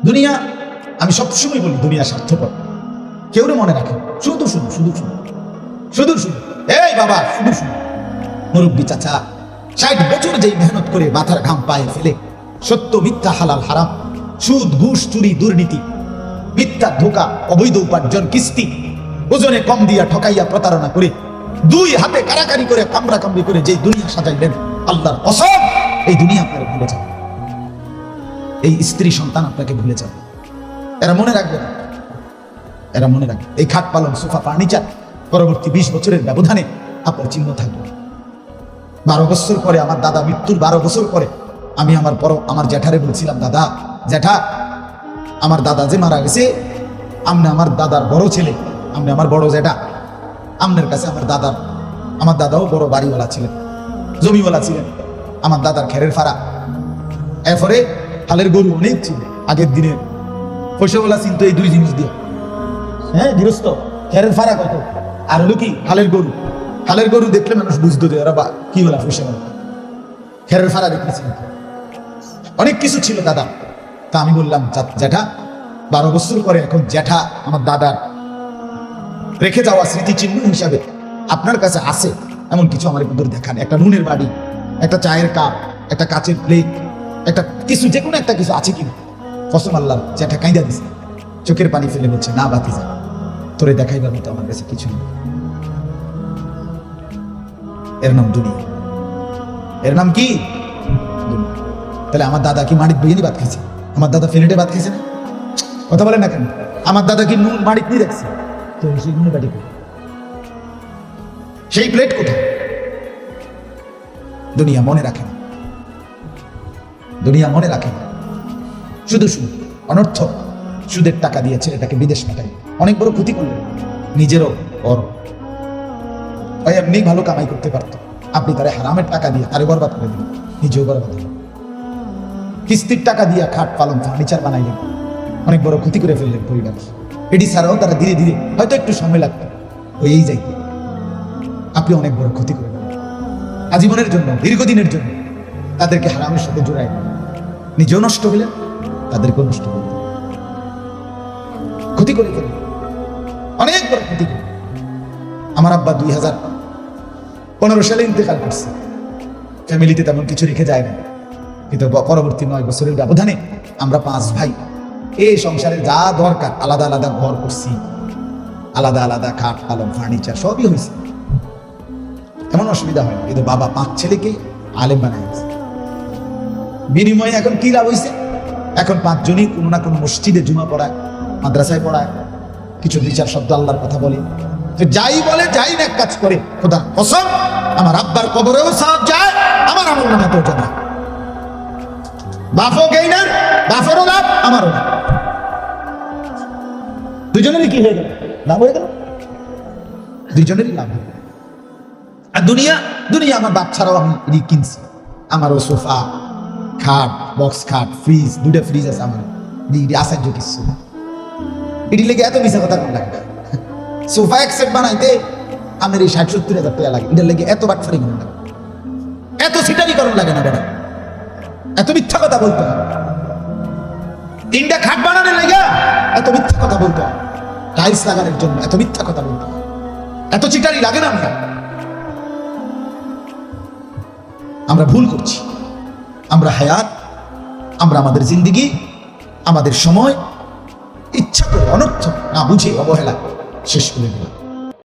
দুনিয়া, আমি সবসময় বলি দুনিয়া স্বার্থপর, কেউ মনে রাখে। শুধু শুধু শুধু শুধু শুধু শুধু এই বাবা, শুধু শুধু মুরব্বী চাচা 60 বছর যেই মেহনত করে মাথার ঘাম পায়ে ফেলে সত্য মিথ্যা হালাল হারাম, সুদ ঘুষ চুরি দুর্নীতি মিথ্যা ধোঁকা অবৈধ উপার্জন কিস্তি ওজনে কম দিয়া ঠকাইয়া প্রতারণা করে 2 হাতে কারাকারি করে কামড়া কামড়ি করে যেই দুনিয়া সাজাইলেন, আল্লাহর কসম এই দুনিয়া আপনারা ভুলে যাবে, এই স্ত্রী সন্তান আপনাকে ভুলে যাবে। এরা মনে রাখবে না, এরা মনে রাখবে। এই খাট পালন সোফা ফার্নিচার পরবর্তী 20 বছরের ব্যবধানে আপনার চিহ্ন থাকবে। 12 বছর পরে, আমার দাদা মৃত্যুর 12 বছর পরে আমি আমার জ্যাঠারে বলছিলাম, দাদা জ্যাঠা, আমার দাদা যে মারা গেছে, আপনি আমার দাদার বড় ছেলে, আপনি আমার বড় জ্যাঠা, আপনার কাছে আমার দাদাও বড় বাড়িওয়ালা ছিলেন, জমিওয়ালা ছিলেন, আমার দাদার খেরের ফাড়া, এরপরে হালের গরু অনেক ছিল আগের দিনে, পয়সাওয়ালা চিন্ত এই 2 জিনিস দিয়ে। হ্যাঁ, গৃহস্থ খেরের ফাড়া কত, আর হলো কি হালের গরু। হালের গরু দেখলে মানুষ বুঝতো যে এরা কি বলা পয়সাওয়ালা। খেরের ফাড়া দেখেছি, অনেক কিছু ছিল দাদা। তা আমি বললাম, জ্যাঠা 12 বছর পরে এখন জ্যাঠা আমার দাদার রেখে যাওয়া স্মৃতিচিহ্ন হিসাবে আপনার কাছে আছে এমন কিছু আমার একটু দেখান। একটা নুনের বাড়ি, একটা চায়ের কাপ, একটা কাচের প্লেট, একটা কিছু, যে কোনো একটা কিছু আছে কিনা। কসম আল্লাহ, জ্যাঠা কাঁদা দিছে, চোখের পানি ফেলে বলছে, না বাতিজা, তোরে দেখাইবার মতো আমার কাছে কিছু নেই। এর নাম দুনিয়া, এর নাম কি দুনিয়া। তাহলে আমার দাদা কি মাটির বিরিয়ানি ভাত খেয়েছে? আমার দাদা ফ্লেটে ভাত খেয়েছে না? কথা বলেন না কেন? আমার দাদা কি নুন মাটির নিয়ে রাখছে? তো সেই নুনের বাড়ি, সেই প্লেট কোথায়? দুনিয়া মনে রাখে না, দুনিয়া মনে রাখে না। শুধু শুধু অনর্থক সুদের টাকা দিয়ে ছেলেটাকে বিদেশ পাঠাই, অনেক বড় ক্ষতি করলেন নিজেরও। ওর এমনি ভালো কামাই করতে পারতো, আপনি তারে হারামের টাকা দিয়ে তারে বরবাদ করে দিলেন, নিজেও বরবাদ হলেন। কিস্তির টাকা দিয়ে খাট পালন ফার্নিচার বানাইলেন, অনেক বড় ক্ষতি করে ফেললেন পরিবার। এটি ছাড়াও তারা ধীরে ধীরে হয়তো একটু সময় লাগতো, হয়েই যাইত। আপনি অনেক বড় ক্ষতি করে ফেললেন আজীবনের জন্য, দীর্ঘদিনের জন্য। তাদেরকে হারামের সাথে জোড়াই, নিজেও নষ্ট হলেন, তাদেরকেও নষ্ট করলেন, ক্ষতি করে ফেললেন, অনেক বড় ক্ষতি করে। আমার আব্বা 2015 সালে ইন্তেকাল করছে, ফ্যামিলিতে তেমন কিছু রেখে যায় না, কিন্তু পরবর্তী 9 বছরের ব্যবধানে আমরা 5 ভাই এই সংসারে যা দরকার আলাদা আলাদা ঘর করছি, আলাদা আলাদা খাট পালন ফার্নিচার সবই হয়েছে, এমন অসুবিধা হয়। কিন্তু বাবা 5 ছেলেকে আলেম বানাইছে। বিনিময়ে এখন কি লাভ হয়েছে? এখন 5 জনই কোনো না কোনো মসজিদে জুমা পড়ায়, মাদ্রাসায় পড়ায়, কিছু 2-4 শব্দ আল্লাহর কথা বলে। যাই বলে, যাই না কাজ করে, খোদা কসম আমার আব্বার কবরেও সওয়াব যায়, আমার আমল নামাতেও যায়। বাপও গেইনার, বাপেরও লাভ, আমারও লাভ, দুজনেরই কি হয়ে গেল? লাভ হয়ে গেল, দুজনেরই লাভ। আর দুনিয়া, দুনিয়া আমার বাপ ছাড়াও আমি কিনছি, আমারও সোফা খাট, বক্স খাট, ফ্রিজ, 2টা ফ্রিজ আছে আমার, আশ্চর্য কিছু। এটি লেগে এত মিশা কথা লাগে। সোফা এক সেট বানাইতে আমার এই 60-70 হাজার টাকা লাগে, এটার লেগে এত বাটফারি করুন লাগে, এত সিটারি করুন লাগে না বেটা, এত মিথ্যা কথা বলতে হয়। 3টা খাট বানানোর লেগে এত মিথ্যা কথা বলতে হয়, টাইলস লাগানোর জন্য এত মিথ্যা কথা বলতে হয়, এত চিটারি লাগে না? আমরা ভুল করছি। আমরা হায়াত, আমরা আমাদের জিন্দেগি, আমাদের সময় ইচ্ছা করে অনর্থক না বুঝে অবহেলা শেষ করে দিলাম।